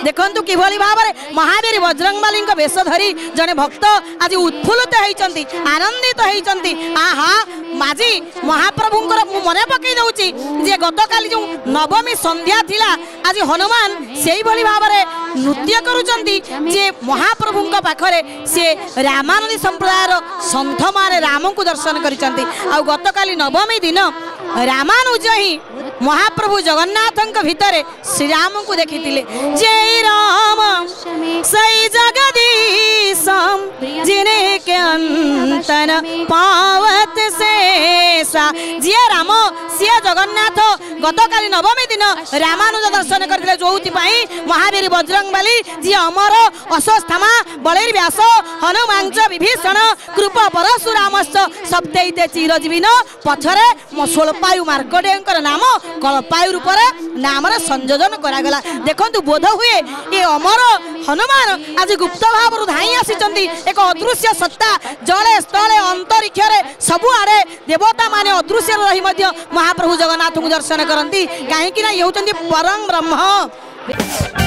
देखंतु किभली भाव में महावीर बजरंगबली वेश धरी जने भक्त आज उत्फुल्लित होती आनंदित होती। आहा माजी महाप्रभुंकर मन पकई दउची जे गतकाली जो नवमी संध्या थिला आज हनुमान से भाव में नृत्य करुचंती जे महाप्रभुंक पाखरे से रामानंदी संप्रदायर संत माने राम को दर्शन करिसंती। आ गतकाली नवमी दिन रामानुज ही महाप्रभु जगन्नाथ भितर श्री राम को देखी जय राम सई जगदीश जिन्हें के अंतन पावत शेषा जी राम सी जगन्नाथ गतकाली नवमी दिन रामानुज दर्शन करते जो महावीर बजरंगबली जी अमर अश्वत्थामा बलि व्यास हनुमान विभीषण कृप परशुरामश्च सप्तैते चिरजीविन पछरे स्वल्पायु मार्कंडेयर नाम कल्पायु रूप नाम संयोजन करागला। देखंतु बोध हुए ये अमर हनुमान आज गुप्त भाव धाई आसी एक अदृश्य सत्ता जले स्थले अंतरिक्षरे सबुआड़े देवता माने अदृश्य रही महाप्रभु जगन्नाथ को दर्शन करती कहीं ये परम ब्रह्म।